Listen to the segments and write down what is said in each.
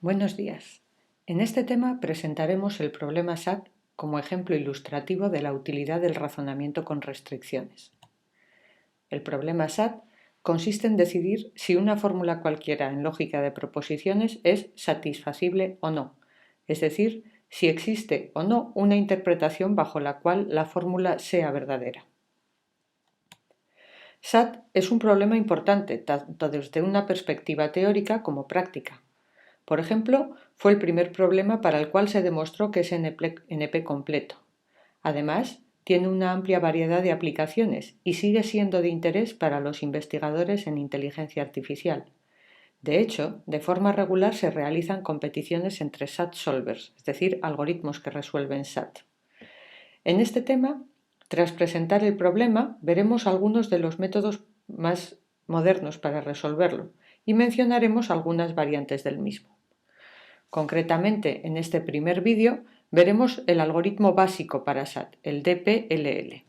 Buenos días. En este tema presentaremos el problema SAT como ejemplo ilustrativo de la utilidad del razonamiento con restricciones. El problema SAT consiste en decidir si una fórmula cualquiera en lógica de proposiciones es satisfacible o no, es decir, si existe o no una interpretación bajo la cual la fórmula sea verdadera. SAT es un problema importante tanto desde una perspectiva teórica como práctica. Por ejemplo, fue el primer problema para el cual se demostró que es NP completo. Además, tiene una amplia variedad de aplicaciones y sigue siendo de interés para los investigadores en inteligencia artificial. De hecho, de forma regular se realizan competiciones entre SAT solvers, es decir, algoritmos que resuelven SAT. En este tema, tras presentar el problema, veremos algunos de los métodos más modernos para resolverlo y mencionaremos algunas variantes del mismo. Concretamente, en este primer vídeo veremos el algoritmo básico para SAT, el DPLL.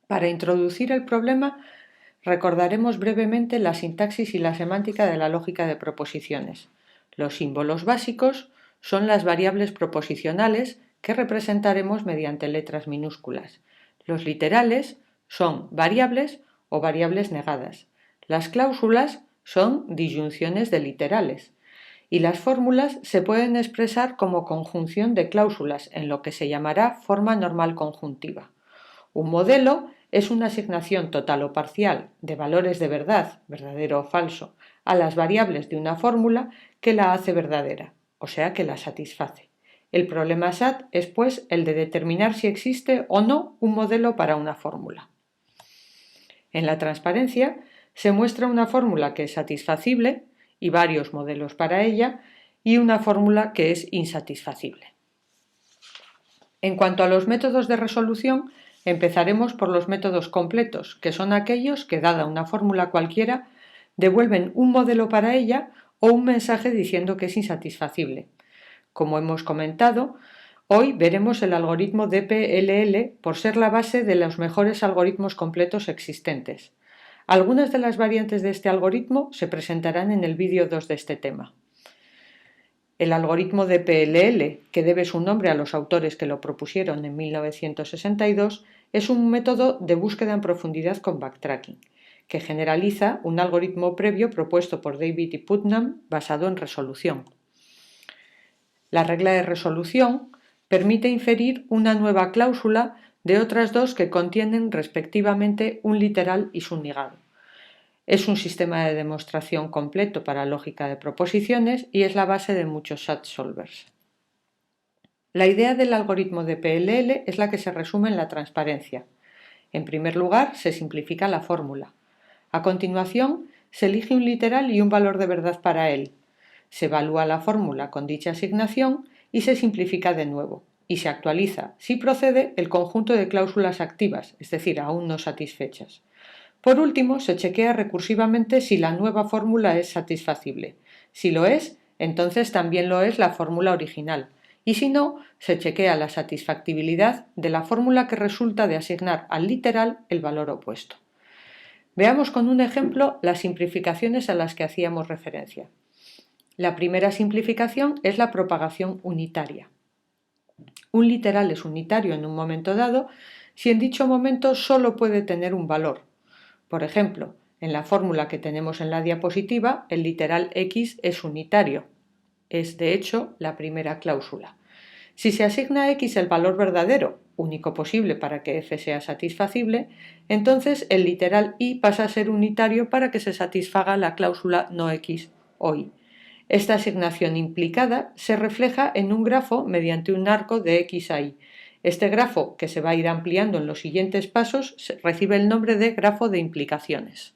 Para introducir el problema, recordaremos brevemente la sintaxis y la semántica de la lógica de proposiciones. Los símbolos básicos son las variables proposicionales que representaremos mediante letras minúsculas. Los literales son variables o variables negadas. Las cláusulas son disyunciones de literales. Y las fórmulas se pueden expresar como conjunción de cláusulas en lo que se llamará forma normal conjuntiva. Un modelo es una asignación total o parcial de valores de verdad, verdadero o falso, a las variables de una fórmula que la hace verdadera, o sea que la satisface. El problema SAT es pues el de determinar si existe o no un modelo para una fórmula. En la transparencia se muestra una fórmula que es satisfacible y varios modelos para ella, y una fórmula que es insatisfacible. En cuanto a los métodos de resolución, empezaremos por los métodos completos, que son aquellos que, dada una fórmula cualquiera, devuelven un modelo para ella o un mensaje diciendo que es insatisfacible. Como hemos comentado, hoy veremos el algoritmo DPLL por ser la base de los mejores algoritmos completos existentes. Algunas de las variantes de este algoritmo se presentarán en el vídeo 2 de este tema. El algoritmo de PLL, que debe su nombre a los autores que lo propusieron en 1962, es un método de búsqueda en profundidad con backtracking, que generaliza un algoritmo previo propuesto por David y Putnam basado en resolución. La regla de resolución permite inferir una nueva cláusula de otras dos que contienen respectivamente un literal y su negado. Es un sistema de demostración completo para lógica de proposiciones y es la base de muchos SAT solvers. La idea del algoritmo de PLL es la que se resume en la transparencia. En primer lugar, se simplifica la fórmula. A continuación, se elige un literal y un valor de verdad para él. Se evalúa la fórmula con dicha asignación y se simplifica de nuevo. Y se actualiza, si procede, el conjunto de cláusulas activas, es decir, aún no satisfechas. Por último, se chequea recursivamente si la nueva fórmula es satisfacible. Si lo es, entonces también lo es la fórmula original. Y si no, se chequea la satisfactibilidad de la fórmula que resulta de asignar al literal el valor opuesto. Veamos con un ejemplo las simplificaciones a las que hacíamos referencia. La primera simplificación es la propagación unitaria. Un literal es unitario en un momento dado si en dicho momento solo puede tener un valor. Por ejemplo, en la fórmula que tenemos en la diapositiva, el literal x es unitario. Es, de hecho, la primera cláusula. Si se asigna a x el valor verdadero, único posible para que f sea satisfacible, entonces el literal y pasa a ser unitario para que se satisfaga la cláusula no x o y. Esta asignación implicada se refleja en un grafo mediante un arco de x a y. Este grafo, que se va a ir ampliando en los siguientes pasos, recibe el nombre de grafo de implicaciones.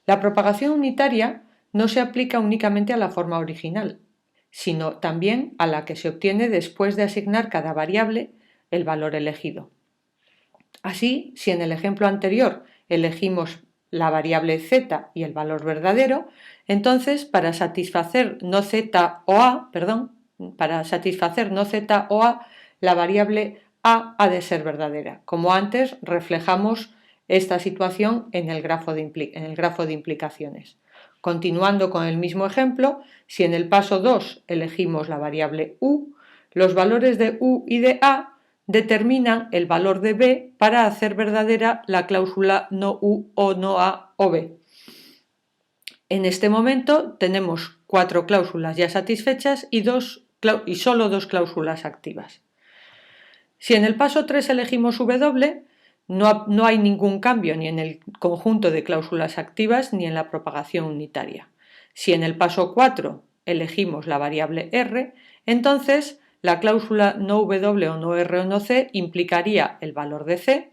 La propagación unitaria no se aplica únicamente a la forma original, sino también a la que se obtiene después de asignar cada variable el valor elegido. Así, si en el ejemplo anterior elegimos la variable z y el valor verdadero, entonces para satisfacer no z o a, la variable a ha de ser verdadera. Como antes reflejamos esta situación en el grafo de implicaciones. Continuando con el mismo ejemplo, si en el paso 2 elegimos la variable u, los valores de u y de a determinan el valor de b para hacer verdadera la cláusula no u o no a o b. En este momento tenemos 4 cláusulas ya satisfechas y solo 2 cláusulas activas. Si en el paso 3 elegimos w, no hay ningún cambio ni en el conjunto de cláusulas activas ni en la propagación unitaria. Si en el paso 4 elegimos la variable r, entonces la cláusula no w o no r o no c implicaría el valor de c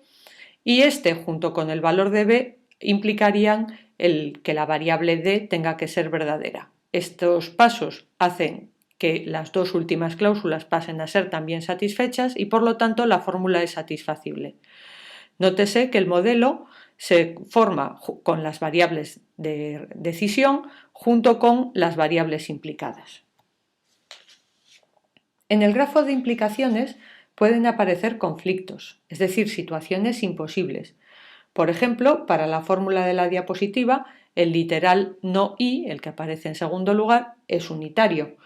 y este junto con el valor de b implicarían que la variable d tenga que ser verdadera. Estos pasos hacen que las dos últimas cláusulas pasen a ser también satisfechas y por lo tanto la fórmula es satisfacible. Nótese que el modelo se forma con las variables de decisión junto con las variables implicadas. En el grafo de implicaciones pueden aparecer conflictos, es decir, situaciones imposibles. Por ejemplo, para la fórmula de la diapositiva, el literal no y, el que aparece en segundo lugar, es unitario.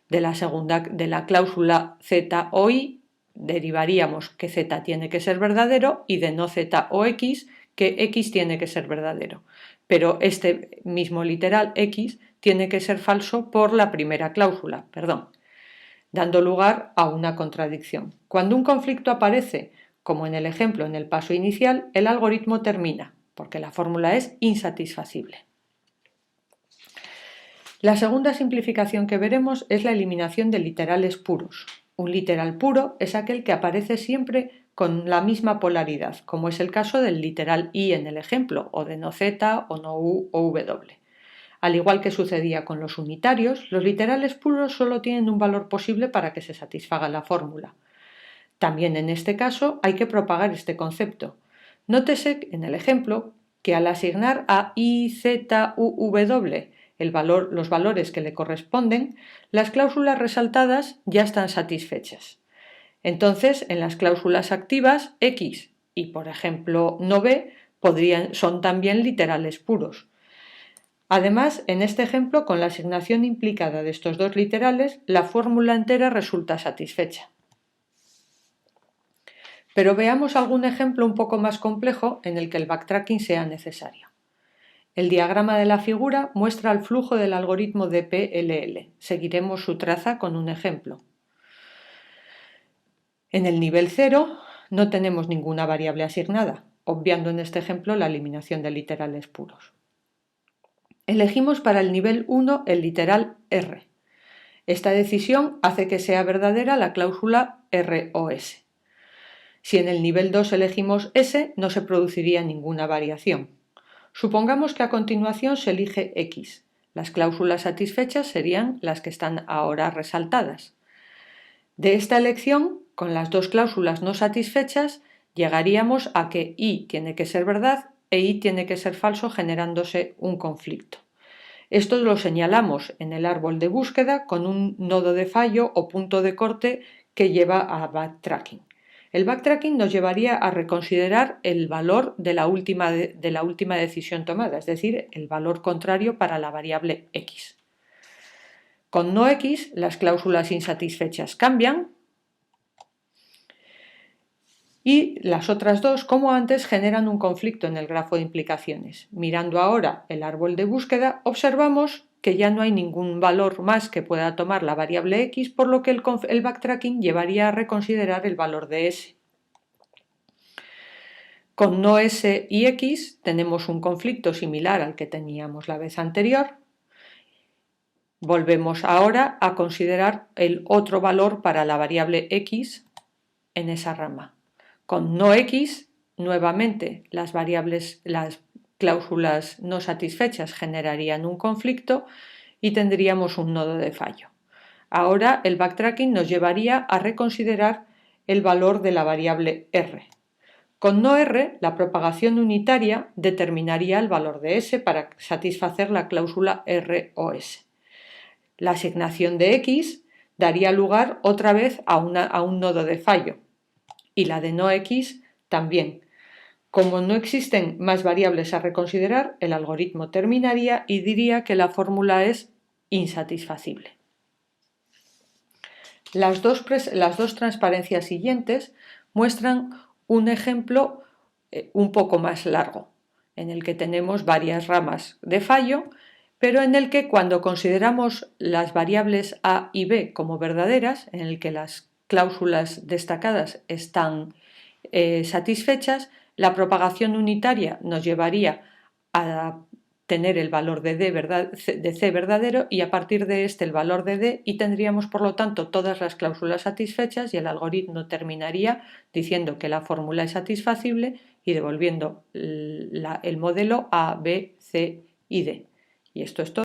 De la cláusula z o y derivaríamos que z tiene que ser verdadero y de no z o x que x tiene que ser verdadero. Pero este mismo literal x tiene que ser falso por la primera cláusula, dando lugar a una contradicción. Cuando un conflicto aparece, como en el ejemplo en el paso inicial, el algoritmo termina, porque la fórmula es insatisfacible. La segunda simplificación que veremos es la eliminación de literales puros. Un literal puro es aquel que aparece siempre con la misma polaridad, como es el caso del literal y en el ejemplo, o de no z o no u o w. Al igual que sucedía con los unitarios, los literales puros solo tienen un valor posible para que se satisfaga la fórmula. También en este caso hay que propagar este concepto. Nótese en el ejemplo que al asignar a i, z, u, w los valores que le corresponden, las cláusulas resaltadas ya están satisfechas. Entonces, en las cláusulas activas, x y, por ejemplo, no b son también literales puros. Además, en este ejemplo, con la asignación implicada de estos dos literales, la fórmula entera resulta satisfecha. Pero veamos algún ejemplo un poco más complejo en el que el backtracking sea necesario. El diagrama de la figura muestra el flujo del algoritmo de PLL. Seguiremos su traza con un ejemplo. En el nivel 0 no tenemos ninguna variable asignada, obviando en este ejemplo la eliminación de literales puros. Elegimos para el nivel 1 el literal R. Esta decisión hace que sea verdadera la cláusula R o S. Si en el nivel 2 elegimos S, no se produciría ninguna variación. Supongamos que a continuación se elige X. Las cláusulas satisfechas serían las que están ahora resaltadas. De esta elección, con las dos cláusulas no satisfechas, llegaríamos a que Y tiene que ser verdad e Y tiene que ser falso, generándose un conflicto. Esto lo señalamos en el árbol de búsqueda con un nodo de fallo o punto de corte que lleva a backtracking. El backtracking nos llevaría a reconsiderar el valor de la última decisión tomada, es decir, el valor contrario para la variable x. Con no x, las cláusulas insatisfechas cambian y las otras dos, como antes, generan un conflicto en el grafo de implicaciones. Mirando ahora el árbol de búsqueda, observamos que ya no hay ningún valor más que pueda tomar la variable x, por lo que el backtracking llevaría a reconsiderar el valor de s. Con no s y x tenemos un conflicto similar al que teníamos la vez anterior. Volvemos ahora a considerar el otro valor para la variable x en esa rama. Con no x, nuevamente las cláusulas no satisfechas generarían un conflicto y tendríamos un nodo de fallo. Ahora el backtracking nos llevaría a reconsiderar el valor de la variable r. Con no r, la propagación unitaria determinaría el valor de s para satisfacer la cláusula r o s. La asignación de x daría lugar otra vez a un nodo de fallo y la de no x también. Como no existen más variables a reconsiderar, el algoritmo terminaría y diría que la fórmula es insatisfacible. Las dos transparencias siguientes muestran un ejemplo un poco más largo, en el que tenemos varias ramas de fallo, pero en el que cuando consideramos las variables a y b como verdaderas, en el que las cláusulas destacadas están satisfechas, la propagación unitaria nos llevaría a tener el valor de C verdadero y a partir de este el valor de D, y tendríamos por lo tanto todas las cláusulas satisfechas y el algoritmo terminaría diciendo que la fórmula es satisfacible y devolviendo el modelo A, B, C y D. Y esto es todo.